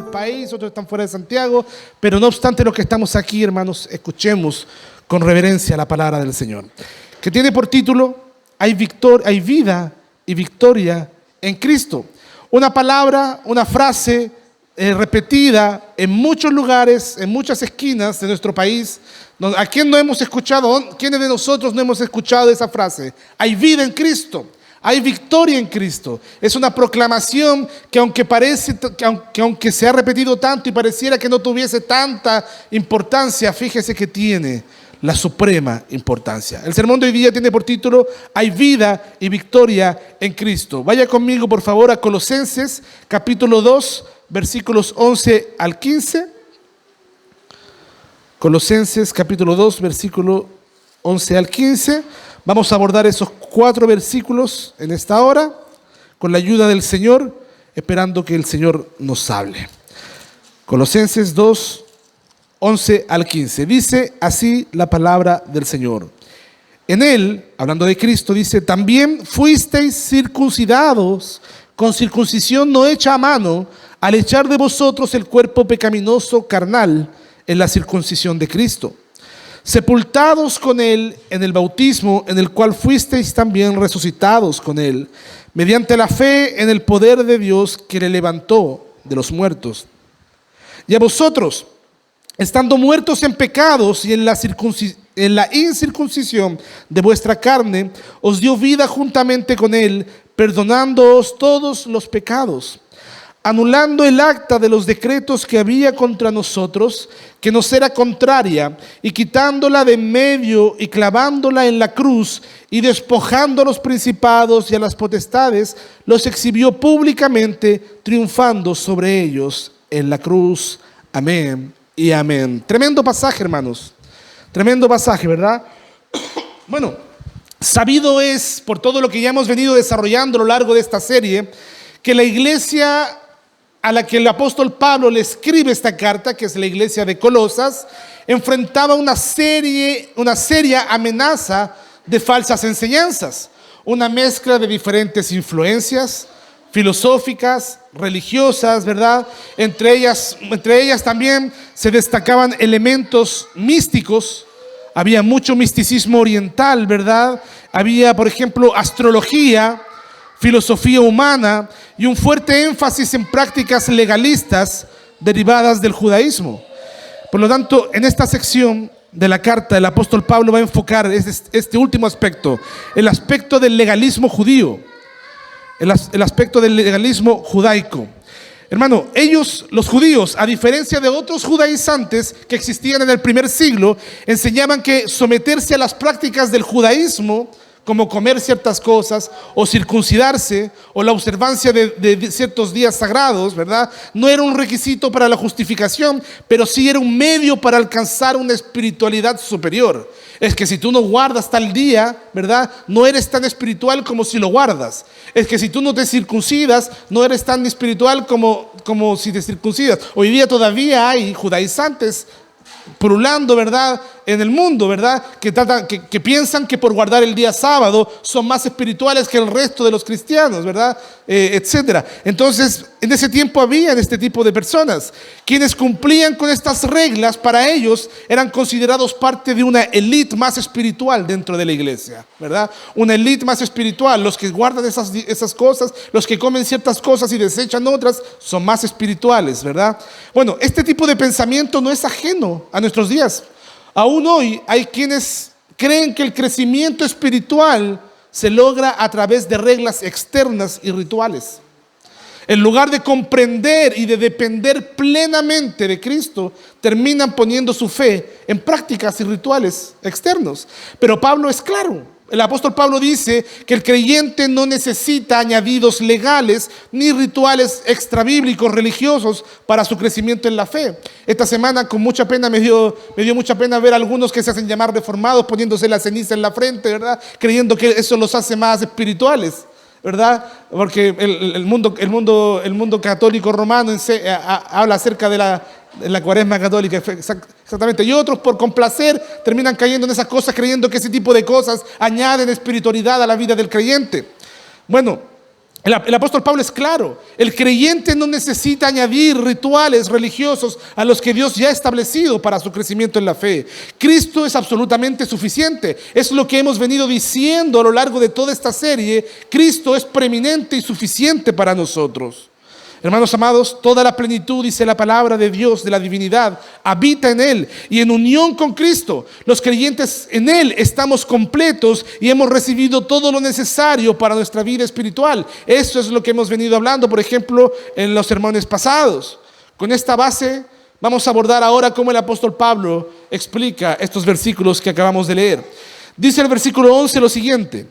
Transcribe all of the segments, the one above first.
país, otros están fuera de Santiago, pero no obstante los que estamos aquí, hermanos, escuchemos con reverencia la palabra del Señor, que tiene por título, hay vida y victoria en Cristo. Una palabra, una frase repetida en muchos lugares, en muchas esquinas de nuestro país. ¿A quién no hemos escuchado? ¿Quiénes de nosotros no hemos escuchado esa frase? Hay vida en Cristo, hay victoria en Cristo. Es una proclamación que aunque se ha repetido tanto y pareciera que no tuviese tanta importancia, fíjese que tiene la suprema importancia. El sermón de hoy día tiene por título, hay vida y victoria en Cristo. Vaya conmigo por favor a Colosenses capítulo 2, versículos 11 al 15. Colosenses capítulo 2, versículo 11 al 15. Vamos a abordar esos 4 versículos en esta hora, con la ayuda del Señor, esperando que el Señor nos hable. Colosenses 2, 11 al 15. Dice así la palabra del Señor. En Él, hablando de Cristo, dice, también fuisteis circuncidados con circuncisión no hecha a mano, al echar de vosotros el cuerpo pecaminoso carnal en la circuncisión de Cristo, sepultados con Él en el bautismo, en el cual fuisteis también resucitados con Él, mediante la fe en el poder de Dios que le levantó de los muertos. Y a vosotros, estando muertos en pecados y en la incircuncisión de vuestra carne, os dio vida juntamente con Él, perdonándoos todos los pecados, anulando el acta de los decretos que había contra nosotros, que nos era contraria, y quitándola de en medio y clavándola en la cruz, y despojando a los principados y a las potestades, los exhibió públicamente, triunfando sobre ellos en la cruz. Amén y amén. Tremendo pasaje, hermanos. Tremendo pasaje, ¿verdad? Bueno, sabido es, por todo lo que ya hemos venido desarrollando a lo largo de esta serie, que la iglesia a la que el apóstol Pablo le escribe esta carta, que es la iglesia de Colosas, enfrentaba una seria amenaza de falsas enseñanzas, una mezcla de diferentes influencias filosóficas, religiosas, ¿verdad? Entre ellas también se destacaban elementos místicos. Había mucho misticismo oriental, ¿verdad? Había, por ejemplo, astrología, filosofía humana y un fuerte énfasis en prácticas legalistas derivadas del judaísmo. Por lo tanto, en esta sección de la carta, el apóstol Pablo va a enfocar este último aspecto, el aspecto del legalismo judío, el aspecto del legalismo judaico. Hermano, ellos, los judíos, a diferencia de otros judaizantes que existían en el primer siglo, enseñaban que someterse a las prácticas del judaísmo, como comer ciertas cosas, o circuncidarse, o la observancia de ciertos días sagrados, ¿verdad? No era un requisito para la justificación, pero sí era un medio para alcanzar una espiritualidad superior. Es que si tú no guardas tal día, ¿verdad? No eres tan espiritual como si lo guardas. Es que si tú no te circuncidas, no eres tan espiritual como si te circuncidas. Hoy día todavía hay judaizantes pululando, ¿verdad?, en el mundo, ¿verdad?, que piensan que por guardar el día sábado son más espirituales que el resto de los cristianos, ¿verdad?, etcétera. Entonces, en ese tiempo había este tipo de personas. Quienes cumplían con estas reglas, para ellos eran considerados parte de una élite más espiritual dentro de la iglesia, ¿verdad? Una élite más espiritual. Los que guardan esas cosas, los que comen ciertas cosas y desechan otras, son más espirituales, ¿verdad? Bueno, este tipo de pensamiento no es ajeno a nuestros días. Aún hoy hay quienes creen que el crecimiento espiritual se logra a través de reglas externas y rituales. En lugar de comprender y de depender plenamente de Cristo, terminan poniendo su fe en prácticas y rituales externos. Pero Pablo es claro. El apóstol Pablo dice que el creyente no necesita añadidos legales ni rituales extrabíblicos religiosos para su crecimiento en la fe. Esta semana con mucha pena me dio mucha pena ver a algunos que se hacen llamar reformados poniéndose la ceniza en la frente, ¿verdad? Creyendo que eso los hace más espirituales, ¿verdad? Porque el mundo católico romano habla acerca de la cuaresma católica, exactamente. Y otros, por complacer, terminan cayendo en esas cosas, creyendo que ese tipo de cosas añaden espiritualidad a la vida del creyente. Bueno, El apóstol Pablo es claro: el creyente no necesita añadir rituales religiosos a los que Dios ya ha establecido para su crecimiento en la fe. Cristo es absolutamente suficiente. Es lo que hemos venido diciendo a lo largo de toda esta serie. Cristo es preeminente y suficiente para nosotros. Hermanos amados, toda la plenitud, dice la palabra de Dios, de la divinidad, habita en Él y en unión con Cristo. Los creyentes en Él estamos completos y hemos recibido todo lo necesario para nuestra vida espiritual. Eso es lo que hemos venido hablando, por ejemplo, en los sermones pasados. Con esta base vamos a abordar ahora cómo el apóstol Pablo explica estos versículos que acabamos de leer. Dice el versículo 11 lo siguiente.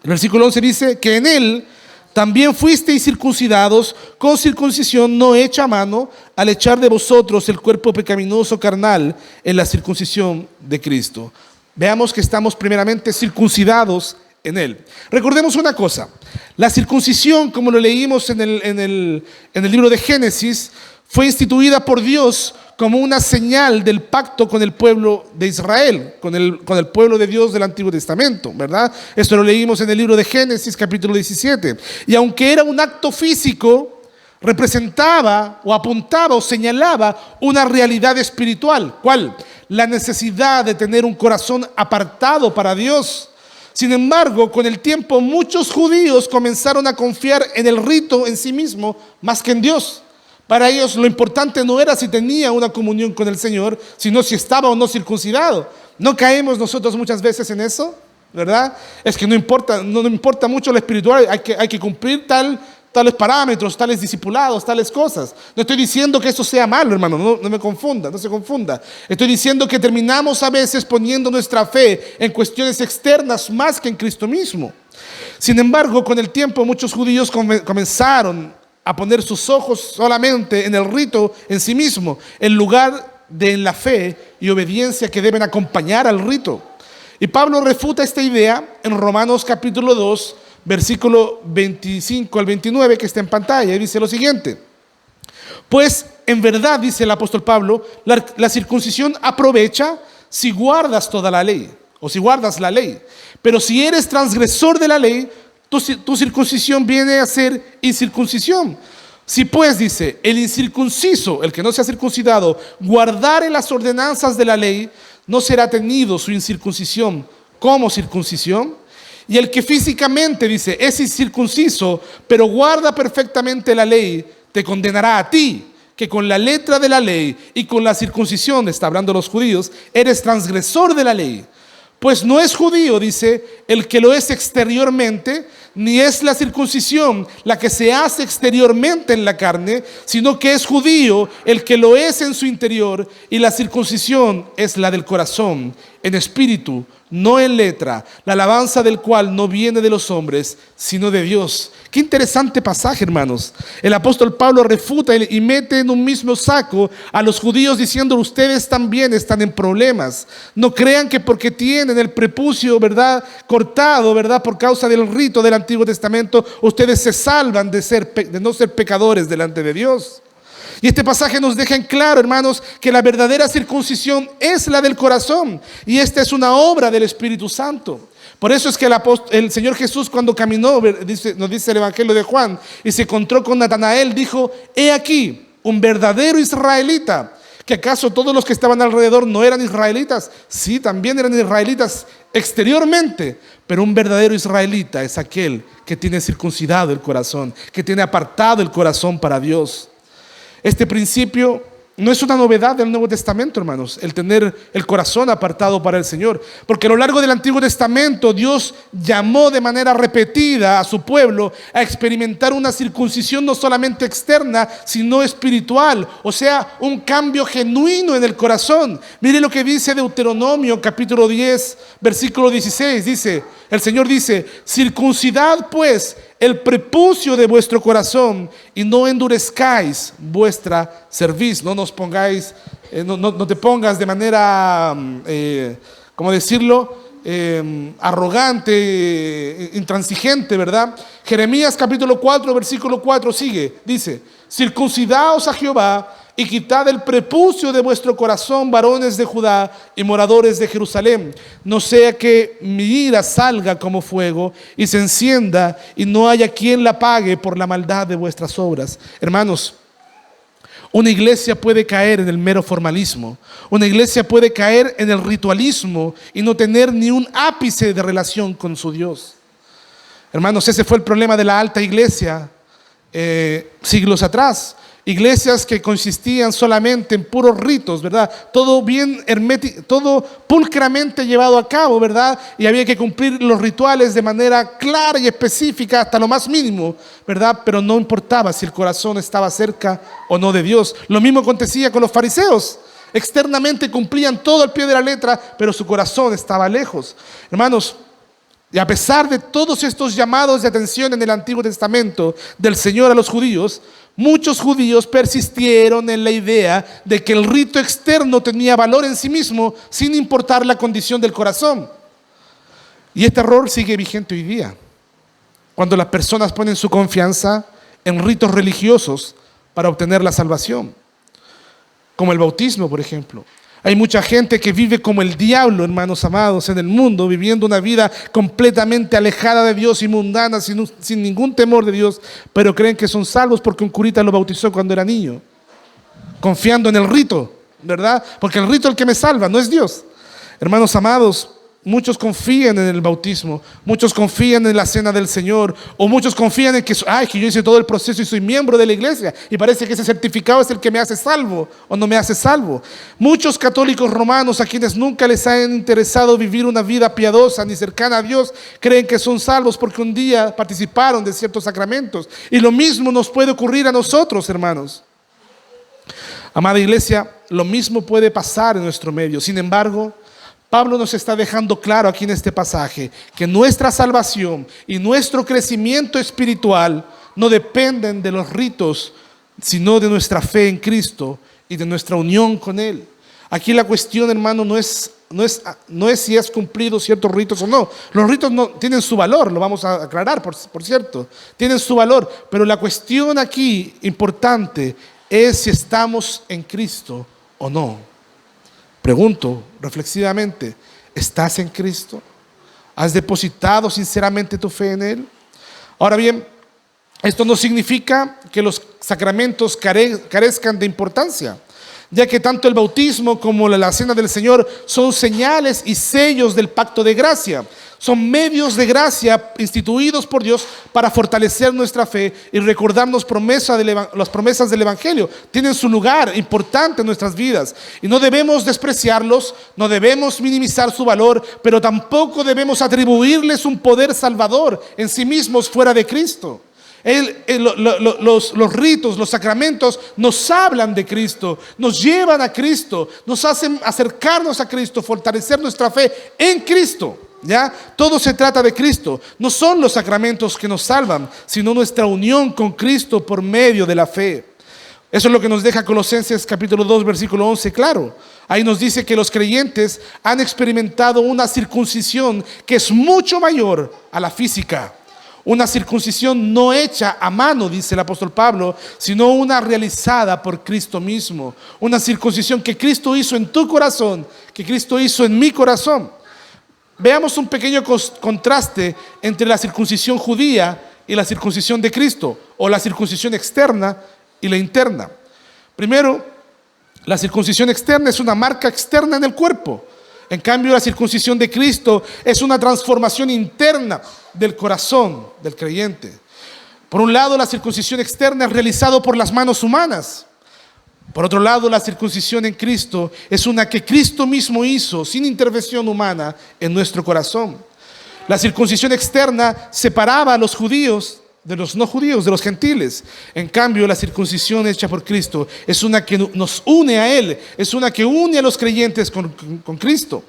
El versículo 11 dice que en Él también fuisteis circuncidados con circuncisión no hecha a mano, al echar de vosotros el cuerpo pecaminoso carnal en la circuncisión de Cristo. Veamos que estamos primeramente circuncidados en Él. Recordemos una cosa: la circuncisión, como lo leímos en el libro de Génesis, fue instituida por Dios como una señal del pacto con el pueblo de Israel, con el pueblo de Dios del Antiguo Testamento, ¿verdad? Esto lo leímos en el libro de Génesis, capítulo 17. Y aunque era un acto físico, representaba o apuntaba o señalaba una realidad espiritual. ¿Cuál? La necesidad de tener un corazón apartado para Dios. Sin embargo, con el tiempo muchos judíos comenzaron a confiar en el rito en sí mismo más que en Dios. Para ellos lo importante no era si tenía una comunión con el Señor, sino si estaba o no circuncidado. ¿No caemos nosotros muchas veces en eso? ¿Verdad? Es que no importa mucho lo espiritual, hay que cumplir tales parámetros, tales discipulados, tales cosas. No estoy diciendo que eso sea malo, hermano, no me confunda, no se confunda. Estoy diciendo que terminamos a veces poniendo nuestra fe en cuestiones externas más que en Cristo mismo. Sin embargo, con el tiempo muchos judíos comenzaron a poner sus ojos solamente en el rito en sí mismo, en lugar de en la fe y obediencia que deben acompañar al rito. Y Pablo refuta esta idea en Romanos capítulo 2, versículo 25 al 29, que está en pantalla, y dice lo siguiente: pues en verdad, dice el apóstol Pablo, la circuncisión aprovecha si guardas toda la ley, o si guardas la ley. Pero si eres transgresor de la ley, tu circuncisión viene a ser incircuncisión. Si pues, dice, el incircunciso, el que no se ha circuncidado, guardare las ordenanzas de la ley, no será tenido su incircuncisión como circuncisión. Y el que físicamente, dice, es incircunciso, pero guarda perfectamente la ley, te condenará a ti, que con la letra de la ley y con la circuncisión, está hablando los judíos, eres transgresor de la ley. Pues no es judío, dice, el que lo es exteriormente, ni es la circuncisión la que se hace exteriormente en la carne, sino que es judío el que lo es en su interior, y la circuncisión es la del corazón, en espíritu, no en letra, la alabanza del cual no viene de los hombres, sino de Dios. Qué interesante pasaje, hermanos. El apóstol Pablo refuta y mete en un mismo saco a los judíos diciendo: ustedes también están en problemas. No crean que porque tienen el prepucio, ¿verdad?, cortado, ¿verdad?, por causa del rito del Antiguo Testamento, ustedes se salvan de no ser pecadores delante de Dios. Y este pasaje nos deja en claro, hermanos, que la verdadera circuncisión es la del corazón, y esta es una obra del Espíritu Santo. Por eso es que el Señor Jesús, cuando caminó, nos dice el Evangelio de Juan, y se encontró con Natanael, dijo: he aquí un verdadero israelita. ¿Que acaso todos los que estaban alrededor no eran israelitas? Sí, también eran israelitas exteriormente, pero un verdadero israelita es aquel que tiene circuncidado el corazón, que tiene apartado el corazón para Dios. Este principio no es una novedad del Nuevo Testamento, hermanos, el tener el corazón apartado para el Señor, porque a lo largo del Antiguo Testamento Dios llamó de manera repetida a su pueblo a experimentar una circuncisión no solamente externa, sino espiritual, o sea, un cambio genuino en el corazón. Mire lo que dice Deuteronomio capítulo 10, versículo 16, el Señor dice: circuncidad pues el prepucio de vuestro corazón y no endurezcáis vuestra cerviz. No nos pongáis, no te pongas de manera, ¿cómo decirlo?, arrogante, intransigente, ¿verdad? Jeremías capítulo 4, versículo 4 sigue, dice: circuncidaos a Jehová y quitad el prepucio de vuestro corazón, varones de Judá y moradores de Jerusalén, no sea que mi ira salga como fuego y se encienda y no haya quien la apague por la maldad de vuestras obras. Hermanos, una iglesia puede caer en el mero formalismo. Una iglesia puede caer en el ritualismo y no tener ni un ápice de relación con su Dios. Hermanos, ese fue el problema de la alta iglesia siglos atrás. Iglesias que consistían solamente en puros ritos, ¿verdad? Todo bien hermético, todo pulcramente llevado a cabo, ¿verdad? Y había que cumplir los rituales de manera clara y específica hasta lo más mínimo, ¿verdad? Pero no importaba si el corazón estaba cerca o no de Dios. Lo mismo acontecía con los fariseos. Externamente cumplían todo al pie de la letra, pero su corazón estaba lejos. Hermanos, y a pesar de todos estos llamados de atención en el Antiguo Testamento del Señor a los judíos, muchos judíos persistieron en la idea de que el rito externo tenía valor en sí mismo sin importar la condición del corazón. Y este error sigue vigente hoy día, cuando las personas ponen su confianza en ritos religiosos para obtener la salvación, como el bautismo, por ejemplo. Hay mucha gente que vive como el diablo, hermanos amados, en el mundo, viviendo una vida completamente alejada de Dios y mundana, sin ningún temor de Dios, pero creen que son salvos porque un curita lo bautizó cuando era niño, confiando en el rito, ¿verdad? Porque el rito es el que me salva, no es Dios. Hermanos amados, muchos confían en el bautismo, muchos confían en la cena del Señor, o muchos confían en que yo hice todo el proceso y soy miembro de la iglesia y parece que ese certificado es el que me hace salvo o no me hace salvo. Muchos católicos romanos, a quienes nunca les ha interesado vivir una vida piadosa ni cercana a Dios, creen que son salvos porque un día participaron de ciertos sacramentos, y lo mismo nos puede ocurrir a nosotros, hermanos. Amada iglesia, lo mismo puede pasar en nuestro medio. Sin embargo, Pablo nos está dejando claro aquí en este pasaje que nuestra salvación y nuestro crecimiento espiritual no dependen de los ritos, sino de nuestra fe en Cristo y de nuestra unión con Él. Aquí la cuestión, hermano, no es si has cumplido ciertos ritos o no. Los ritos no tienen su valor, lo vamos a aclarar, por cierto, tienen su valor, pero la cuestión aquí importante es si estamos en Cristo o no. Pregunto reflexivamente, ¿estás en Cristo? ¿Has depositado sinceramente tu fe en Él? Ahora bien, esto no significa que los sacramentos carezcan de importancia, ya que tanto el bautismo como la cena del Señor son señales y sellos del pacto de gracia. Son medios de gracia instituidos por Dios para fortalecer nuestra fe y recordarnos las promesas del Evangelio. Tienen su lugar importante en nuestras vidas y no debemos despreciarlos, no debemos minimizar su valor, pero tampoco debemos atribuirles un poder salvador en sí mismos fuera de Cristo. Los ritos, los sacramentos nos hablan de Cristo, nos llevan a Cristo, nos hacen acercarnos a Cristo, fortalecer nuestra fe en Cristo. ¿Ya? Todo se trata de Cristo. No son los sacramentos que nos salvan, sino nuestra unión con Cristo por medio de la fe. Eso es lo que nos deja Colosenses capítulo 2 versículo 11 claro. Ahí nos dice que los creyentes han experimentado una circuncisión que es mucho mayor a la física. Una circuncisión no hecha a mano, dice el apóstol Pablo, sino una realizada por Cristo mismo. Una circuncisión que Cristo hizo en tu corazón, que Cristo hizo en mi corazón. Veamos un pequeño contraste entre la circuncisión judía y la circuncisión de Cristo, o la circuncisión externa y la interna. Primero, la circuncisión externa es una marca externa en el cuerpo. En cambio, la circuncisión de Cristo es una transformación interna del corazón del creyente. Por un lado, la circuncisión externa es realizada por las manos humanas. Por otro lado, la circuncisión en Cristo es una que Cristo mismo hizo sin intervención humana en nuestro corazón. La circuncisión externa separaba a los judíos de los no judíos, de los gentiles. En cambio, la circuncisión hecha por Cristo es una que nos une a Él, es una que une a los creyentes con Cristo.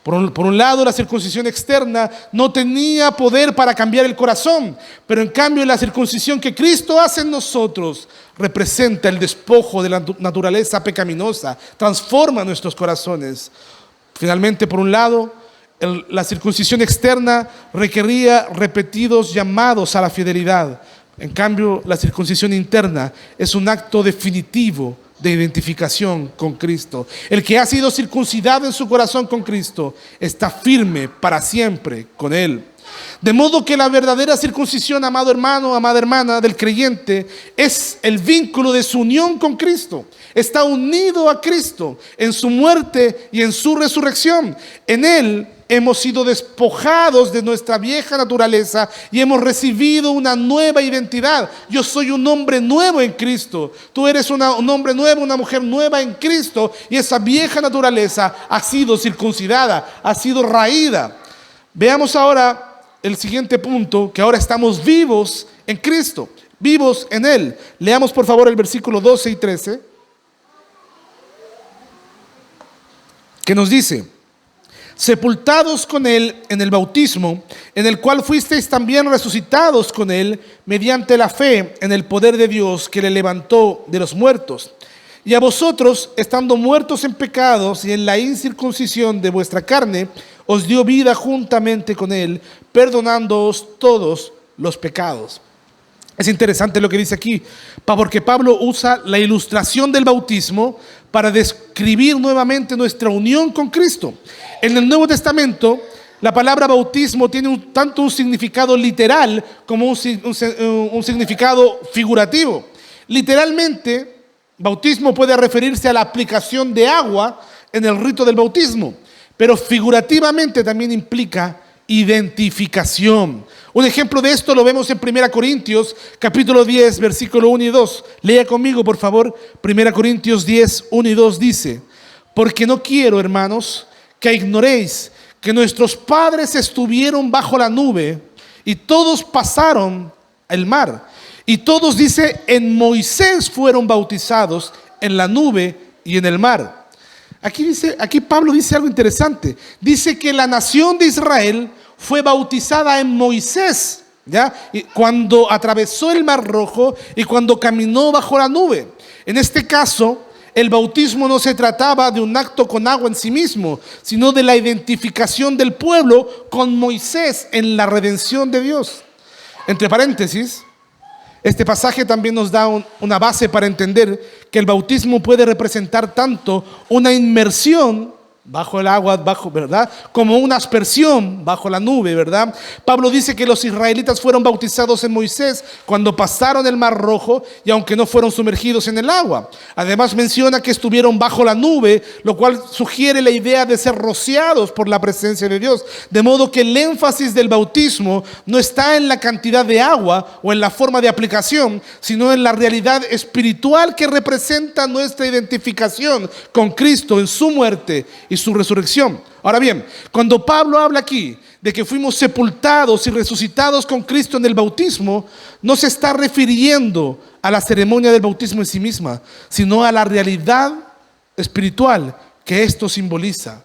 Por un lado, la circuncisión externa no tenía poder para cambiar el corazón, pero en cambio la circuncisión que Cristo hace en nosotros representa el despojo de la naturaleza pecaminosa, transforma nuestros corazones. Finalmente, por un lado, la circuncisión externa requería repetidos llamados a la fidelidad. En cambio, la circuncisión interna es un acto definitivo de identificación con Cristo. El que ha sido circuncidado en su corazón con Cristo está firme para siempre con Él. De modo que la verdadera circuncisión, amado hermano, amada hermana, del creyente es el vínculo de su unión con Cristo. Está unido a Cristo en su muerte y en su resurrección. En Él hemos sido despojados de nuestra vieja naturaleza y hemos recibido una nueva identidad. Yo soy un hombre nuevo en Cristo. Tú eres un hombre nuevo, una mujer nueva en Cristo, y esa vieja naturaleza ha sido circuncidada, ha sido raída. Veamos ahora el siguiente punto, que ahora estamos vivos en Cristo, vivos en Él. Leamos por favor el versículo 12 y 13, que nos dice: sepultados con Él en el bautismo, en el cual fuisteis también resucitados con Él, mediante la fe en el poder de Dios que le levantó de los muertos. Y a vosotros, estando muertos en pecados y en la incircuncisión de vuestra carne, os dio vida juntamente con Él, perdonándoos todos los pecados. Es interesante lo que dice aquí, porque Pablo usa la ilustración del bautismo para describir nuevamente nuestra unión con Cristo. En el Nuevo Testamento, la palabra bautismo tiene tanto un significado literal como un significado figurativo. Literalmente, bautismo puede referirse a la aplicación de agua en el rito del bautismo, pero figurativamente también implica identificación. Un ejemplo de esto lo vemos en 1 Corintios capítulo 10 versículo 1 y 2. Lea conmigo por favor. 1 Corintios 10, 1 y 2 dice: porque no quiero, hermanos, que ignoréis que nuestros padres estuvieron bajo la nube y todos pasaron el mar, y todos, dice, en Moisés fueron bautizados en la nube y en el mar. Aquí Pablo dice algo interesante. Dice que la nación de Israel fue bautizada en Moisés, ¿ya? Y cuando atravesó el Mar Rojo y cuando caminó bajo la nube. En este caso, el bautismo no se trataba de un acto con agua en sí mismo, sino de la identificación del pueblo con Moisés en la redención de Dios. Entre paréntesis, este pasaje también nos da una base para entender que el bautismo puede representar tanto una inmersión bajo el agua, ¿verdad?, como una aspersión bajo la nube, ¿verdad? Pablo dice que los israelitas fueron bautizados en Moisés cuando pasaron el Mar Rojo, y aunque no fueron sumergidos en el agua. Además menciona que estuvieron bajo la nube, lo cual sugiere la idea de ser rociados por la presencia de Dios. De modo que el énfasis del bautismo no está en la cantidad de agua o en la forma de aplicación, sino en la realidad espiritual que representa nuestra identificación con Cristo en su muerte y su resurrección. Ahora bien, cuando Pablo habla aquí de que fuimos sepultados y resucitados con Cristo en el bautismo, no se está refiriendo a la ceremonia del bautismo en sí misma, sino a la realidad espiritual que esto simboliza.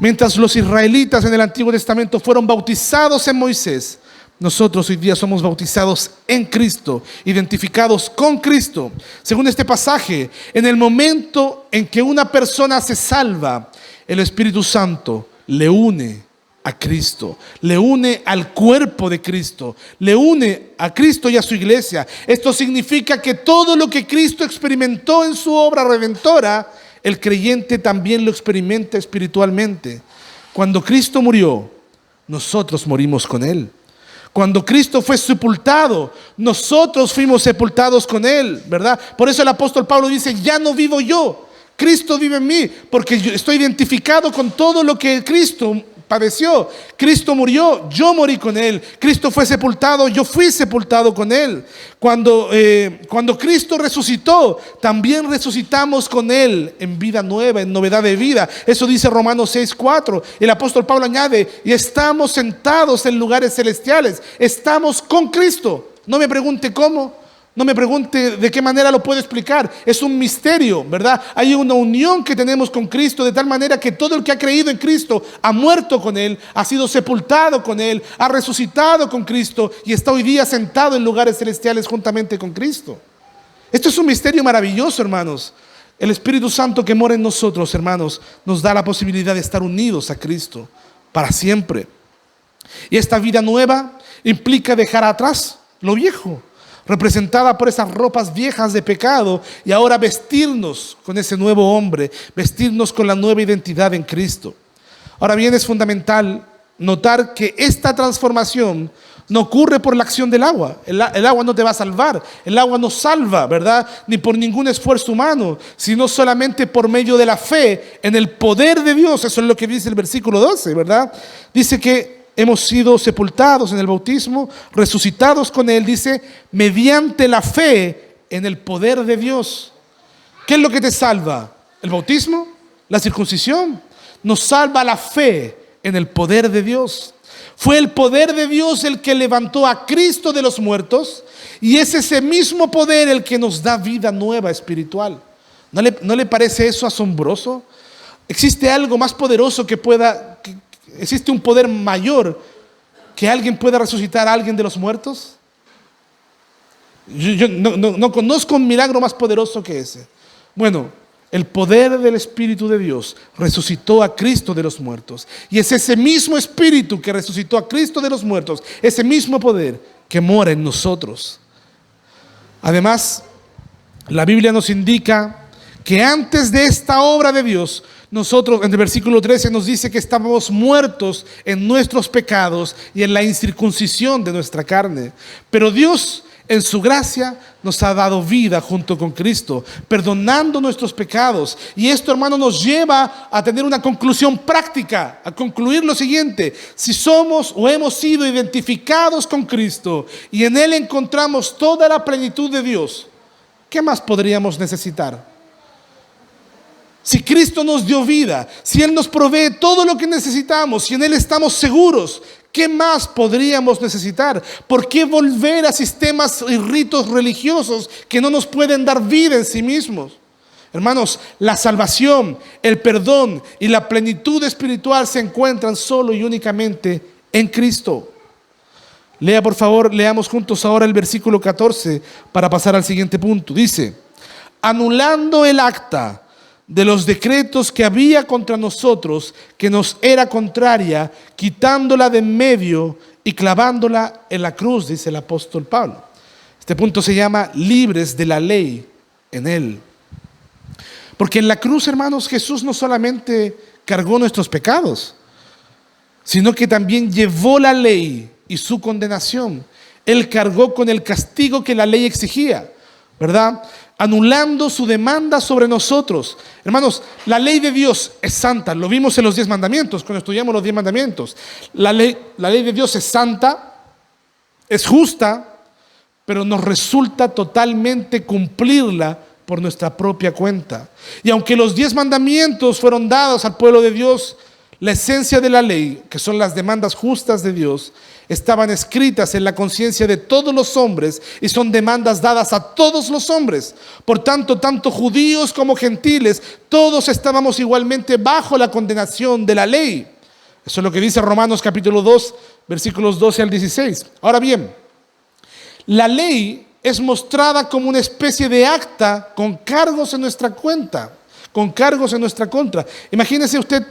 Mientras los israelitas en el Antiguo Testamento fueron bautizados en Moisés, nosotros hoy día somos bautizados en Cristo, identificados con Cristo. Según este pasaje, en el momento en que una persona se salva, el Espíritu Santo le une a Cristo, le une al cuerpo de Cristo, le une a Cristo y a su iglesia. Esto significa que todo lo que Cristo experimentó en su obra redentora, el creyente también lo experimenta espiritualmente. Cuando Cristo murió, nosotros morimos con Él. Cuando Cristo fue sepultado, nosotros fuimos sepultados con Él, ¿verdad? Por eso el apóstol Pablo dice: ya no vivo yo, Cristo vive en mí, porque yo estoy identificado con todo lo que Cristo padeció. Cristo murió, yo morí con Él. Cristo fue sepultado, yo fui sepultado con Él. Cuando Cristo resucitó, también resucitamos con Él en vida nueva, en novedad de vida. Eso dice Romanos 6:4. El apóstol Pablo añade: y estamos sentados en lugares celestiales. Estamos con Cristo. No me pregunte cómo. No me pregunte de qué manera lo puedo explicar. Es un misterio, ¿verdad? Hay una unión que tenemos con Cristo, de tal manera que todo el que ha creído en Cristo ha muerto con Él, ha sido sepultado con Él, ha resucitado con Cristo y está hoy día sentado en lugares celestiales juntamente con Cristo. Esto es un misterio maravilloso, hermanos. El Espíritu Santo que mora en nosotros, hermanos, nos da la posibilidad de estar unidos a Cristo para siempre. Y esta vida nueva implica dejar atrás lo viejo. representada por esas ropas viejas de pecado, y ahora vestirnos con ese nuevo hombre, vestirnos con la nueva identidad en Cristo. Ahora bien, es fundamental notar que esta transformación no ocurre por la acción del agua. El agua no te va a salvar. El agua no salva, ¿verdad? Ni por ningún esfuerzo humano, sino solamente por medio de la fe en el poder de Dios. Eso es lo que dice el versículo 12, ¿verdad? Dice que hemos sido sepultados en el bautismo, resucitados con Él, dice, mediante la fe en el poder de Dios. ¿Qué es lo que te salva? ¿El bautismo? ¿La circuncisión? Nos salva la fe en el poder de Dios. Fue el poder de Dios el que levantó a Cristo de los muertos, y es ese mismo poder el que nos da vida nueva espiritual. ¿No le parece eso asombroso? ¿Existe algo más poderoso existe un poder mayor que alguien pueda resucitar a alguien de los muertos? Yo no conozco un milagro más poderoso que ese. Bueno, el poder del Espíritu de Dios resucitó a Cristo de los muertos. Y es ese mismo Espíritu que resucitó a Cristo de los muertos, ese mismo poder que mora en nosotros. Además, la Biblia nos indica que antes de esta obra de Dios, nosotros, en el versículo 13 nos dice que estábamos muertos en nuestros pecados y en la incircuncisión de nuestra carne. Pero Dios, en su gracia, nos ha dado vida junto con Cristo, perdonando nuestros pecados. Y esto, hermano, nos lleva a tener una conclusión práctica, a concluir lo siguiente: si somos o hemos sido identificados con Cristo y en Él encontramos toda la plenitud de Dios, ¿qué más podríamos necesitar? Si Cristo nos dio vida, si Él nos provee todo lo que necesitamos, si en Él estamos seguros, ¿qué más podríamos necesitar? ¿Por qué volver a sistemas y ritos religiosos que no nos pueden dar vida en sí mismos? Hermanos, la salvación, el perdón y la plenitud espiritual se encuentran solo y únicamente en Cristo. Lea, por favor, leamos juntos ahora el versículo 14 para pasar al siguiente punto. Dice: anulando el acta de los decretos que había contra nosotros, que nos era contraria, quitándola de en medio y clavándola en la cruz, dice el apóstol Pablo. Este punto se llama libres de la ley en Él. Porque en la cruz, hermanos, Jesús no solamente cargó nuestros pecados, sino que también llevó la ley y su condenación. Él cargó con el castigo que la ley exigía, ¿verdad? Anulando su demanda sobre nosotros. Hermanos, la ley de Dios es santa. Lo vimos en los 10 mandamientos, cuando estudiamos los 10 mandamientos. La ley de Dios es santa, es justa, pero nos resulta totalmente cumplirla por nuestra propia cuenta. Y aunque los 10 mandamientos fueron dados al pueblo de Dios, la esencia de la ley, que son las demandas justas de Dios, estaban escritas en la conciencia de todos los hombres y son demandas dadas a todos los hombres. Por tanto, tanto judíos como gentiles, todos estábamos igualmente bajo la condenación de la ley. Eso es lo que dice Romanos capítulo 2, versículos 12 al 16. Ahora bien, la ley es mostrada como una especie de acta con cargos en nuestra cuenta, con cargos en nuestra contra. Imagínese usted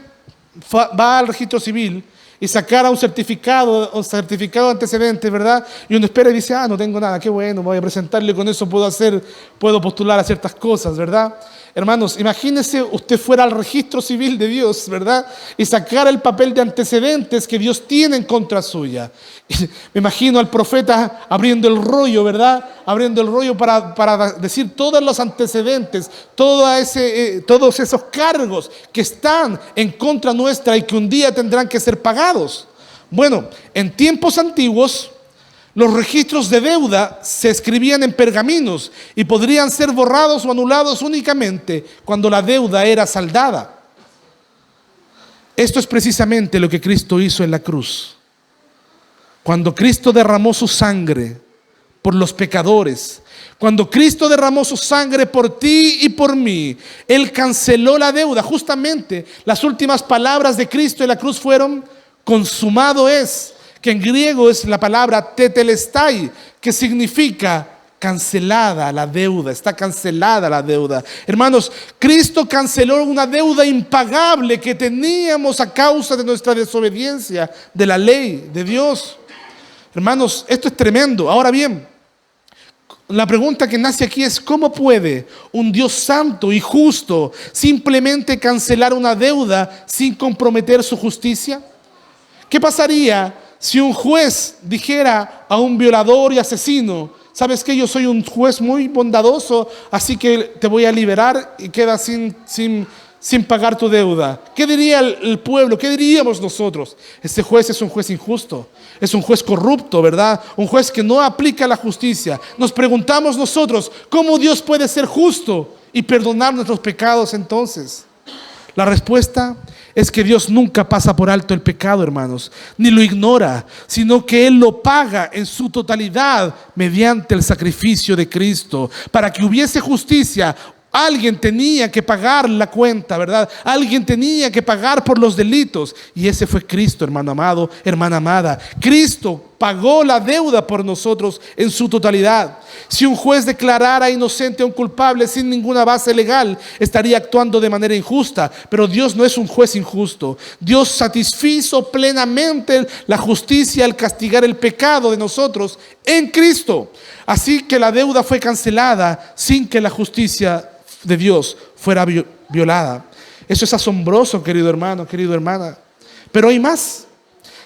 va al registro civil y sacara un certificado de antecedentes, ¿verdad? Y uno espera y dice: no tengo nada, qué bueno, voy a presentarle, con eso puedo postular a ciertas cosas, ¿verdad? Hermanos, imagínese usted fuera al registro civil de Dios, ¿verdad? Y sacara el papel de antecedentes que Dios tiene en contra suya. Me imagino al profeta abriendo el rollo, ¿verdad? Abriendo el rollo para decir todos los antecedentes, todos esos cargos que están en contra nuestra y que un día tendrán que ser pagados. Bueno, en tiempos antiguos, los registros de deuda se escribían en pergaminos y podrían ser borrados o anulados únicamente cuando la deuda era saldada. Esto es precisamente lo que Cristo hizo en la cruz. Cuando Cristo derramó su sangre por los pecadores, cuando Cristo derramó su sangre por ti y por mí, Él canceló la deuda. Justamente las últimas palabras de Cristo en la cruz fueron: consumado es, que en griego es la palabra tetelestai, que significa cancelada la deuda, está cancelada la deuda. Hermanos, Cristo canceló una deuda impagable que teníamos a causa de nuestra desobediencia de la ley de Dios. Hermanos, esto es tremendo. Ahora bien, La pregunta que nace aquí es: ¿cómo puede un Dios santo y justo simplemente cancelar una deuda sin comprometer su justicia? ¿Qué pasaría si un juez dijera a un violador y asesino: ¿sabes qué? Yo soy un juez muy bondadoso, así que te voy a liberar y quedas sin pagar tu deuda? ¿Qué diría el pueblo? ¿Qué diríamos nosotros? Este juez es un juez injusto, es un juez corrupto, ¿verdad? Un juez que no aplica la justicia. Nos preguntamos nosotros: ¿cómo Dios puede ser justo y perdonar nuestros pecados entonces? La respuesta es que Dios nunca pasa por alto el pecado, hermanos, ni lo ignora, sino que Él lo paga en su totalidad mediante el sacrificio de Cristo. Para que hubiese justicia, alguien tenía que pagar la cuenta, ¿verdad? Alguien tenía que pagar por los delitos, y ese fue Cristo, hermano amado, hermana amada. Cristo pagó la deuda por nosotros en su totalidad. Si un juez declarara inocente a un culpable sin ninguna base legal, estaría actuando de manera injusta. Pero Dios no es un juez injusto. Dios satisfizo plenamente la justicia al castigar el pecado de nosotros en Cristo. Así que la deuda fue cancelada sin que la justicia de Dios fuera violada. Eso es asombroso, querido hermano, querida hermana. Pero hay más.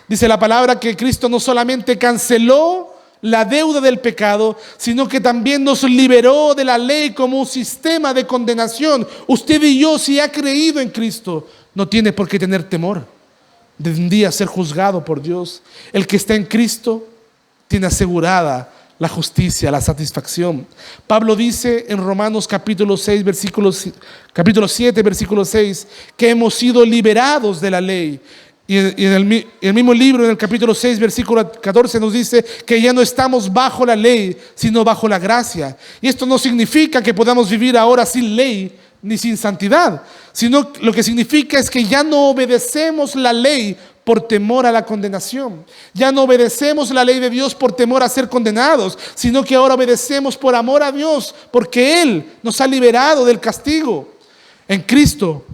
Dice la palabra que Cristo no solamente canceló la deuda del pecado, sino que también nos liberó de la ley como un sistema de condenación. Usted y yo, si ha creído en Cristo, no tiene por qué tener temor de un día ser juzgado por Dios. El que está en Cristo tiene asegurada la justicia, la satisfacción. Pablo dice en Romanos capítulo 7, versículo 6, que hemos sido liberados de la ley. Y en el mismo libro, en el capítulo 6, versículo 14, nos dice que ya no estamos bajo la ley, sino bajo la gracia. Y esto no significa que podamos vivir ahora sin ley ni sin santidad, sino lo que significa es que ya no obedecemos la ley por temor a la condenación. Ya no obedecemos la ley de Dios por temor a ser condenados, sino que ahora obedecemos por amor a Dios, porque Él nos ha liberado del castigo. En Cristo,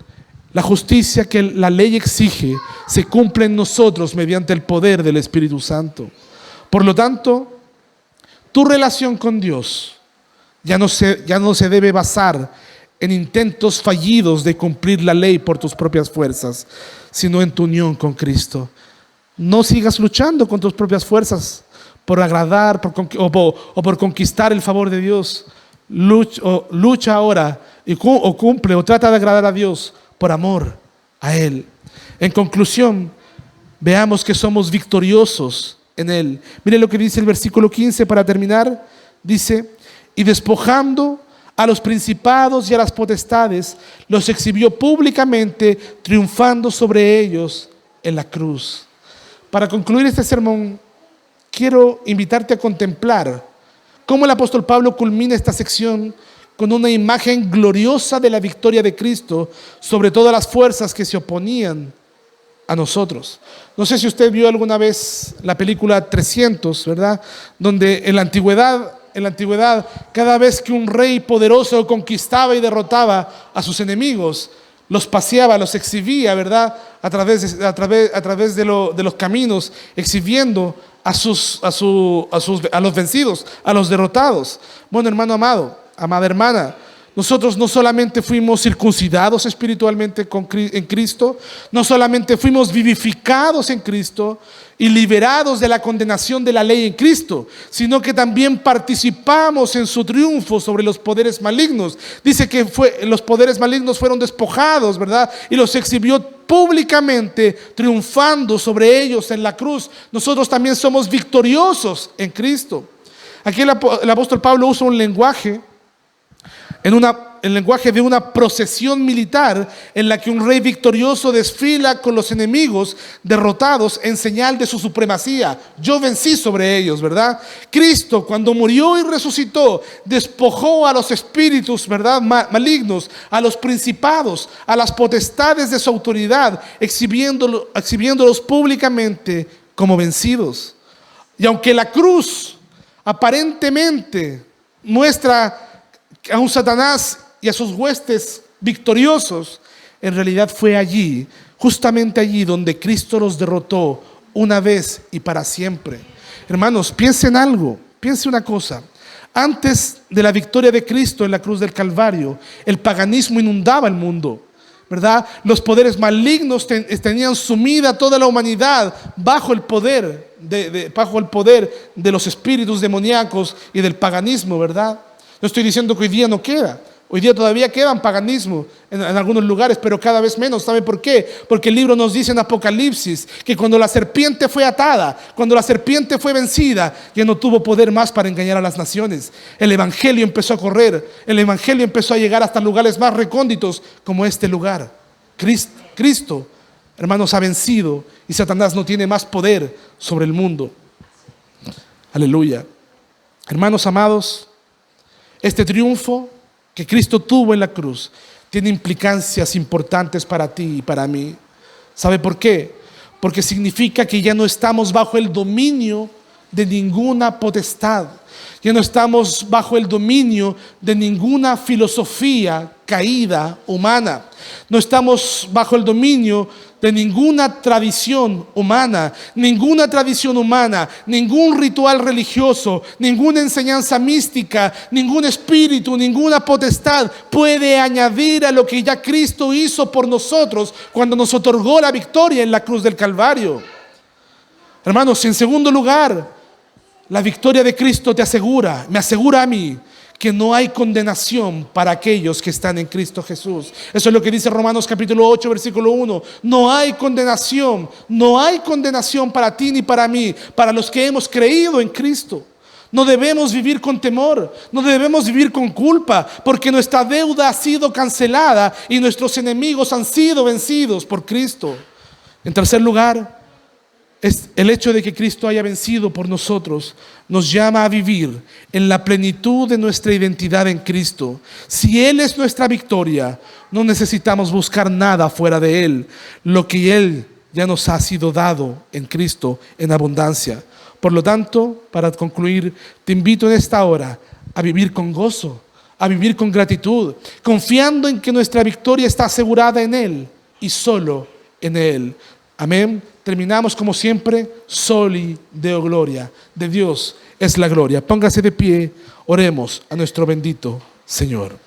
la justicia que la ley exige se cumple en nosotros mediante el poder del Espíritu Santo. Por lo tanto, tu relación con Dios ya no se debe basar en intentos fallidos de cumplir la ley por tus propias fuerzas, sino en tu unión con Cristo. No sigas luchando con tus propias fuerzas por agradar o por conquistar el favor de Dios. Lucha ahora o cumple o trata de agradar a Dios por amor a Él. En conclusión, veamos que somos victoriosos en Él. Mire lo que dice el versículo 15 para terminar. Dice: y despojando a los principados y a las potestades, los exhibió públicamente, triunfando sobre ellos en la cruz. Para concluir este sermón, quiero invitarte a contemplar cómo el apóstol Pablo culmina esta sección con una imagen gloriosa de la victoria de Cristo sobre todas las fuerzas que se oponían a nosotros. No sé si usted vio alguna vez la película 300, ¿verdad? Donde en la antigüedad, cada vez que un rey poderoso conquistaba y derrotaba a sus enemigos, los paseaba, los exhibía, ¿verdad? A través de los caminos, exhibiendo a los vencidos, a los derrotados. Bueno, hermano amado, amada hermana, nosotros no solamente fuimos circuncidados espiritualmente en Cristo, no solamente fuimos vivificados en Cristo y liberados de la condenación de la ley en Cristo, sino que también participamos en su triunfo sobre los poderes malignos. Dice que los poderes malignos fueron despojados, ¿verdad? Y los exhibió públicamente, triunfando sobre ellos en la cruz. Nosotros también somos victoriosos en Cristo. Aquí el apóstol Pablo usa un lenguaje, el lenguaje de una procesión militar en la que un rey victorioso desfila con los enemigos derrotados en señal de su supremacía. Yo vencí sobre ellos, ¿verdad? Cristo, cuando murió y resucitó, despojó a los espíritus, ¿verdad?, malignos, a los principados, a las potestades de su autoridad, exhibiéndolos públicamente como vencidos. Y aunque la cruz aparentemente muestra a un Satanás y a sus huestes victoriosos, en realidad fue allí, justamente allí, donde Cristo los derrotó una vez y para siempre. Hermanos, piensen algo, piense una cosa. Antes de la victoria de Cristo en la cruz del Calvario, el paganismo inundaba el mundo, ¿verdad? Los poderes malignos tenían sumida toda la humanidad bajo el poder de los espíritus demoníacos y del paganismo, ¿verdad? No estoy diciendo que hoy día no queda. Hoy día todavía quedan paganismo en algunos lugares, pero cada vez menos. ¿Sabe por qué? Porque el libro nos dice en Apocalipsis que cuando la serpiente fue atada, cuando la serpiente fue vencida, ya no tuvo poder más para engañar a las naciones. El evangelio empezó a correr, el evangelio empezó a llegar hasta lugares más recónditos como este lugar. Cristo, hermanos, ha vencido y Satanás no tiene más poder sobre el mundo. Aleluya. Hermanos amados, este triunfo que Cristo tuvo en la cruz tiene implicancias importantes para ti y para mí. ¿Sabe por qué? Porque significa que ya no estamos bajo el dominio de ninguna potestad. Ya no estamos bajo el dominio de ninguna filosofía caída humana. No estamos bajo el dominio de ninguna tradición humana, ningún ritual religioso, ninguna enseñanza mística, ningún espíritu, ninguna potestad puede añadir a lo que ya Cristo hizo por nosotros cuando nos otorgó la victoria en la cruz del Calvario. Hermanos, en segundo lugar, la victoria de Cristo me asegura a mí que no hay condenación para aquellos que están en Cristo Jesús. Eso es lo que dice Romanos capítulo 8, versículo 1. No hay condenación para ti ni para mí, para los que hemos creído en Cristo. No debemos vivir con temor, no debemos vivir con culpa, porque nuestra deuda ha sido cancelada y nuestros enemigos han sido vencidos por Cristo. En tercer lugar, es el hecho de que Cristo haya vencido por nosotros nos llama a vivir en la plenitud de nuestra identidad en Cristo. Si Él es nuestra victoria, no necesitamos buscar nada fuera de Él. Lo que Él ya nos ha sido dado en Cristo en abundancia. Por lo tanto, para concluir, te invito en esta hora a vivir con gozo, a vivir con gratitud, confiando en que nuestra victoria está asegurada en Él y solo en Él. Amén. Terminamos como siempre, Soli Deo Gloria. De Dios es la gloria. Póngase de pie, oremos a nuestro bendito Señor.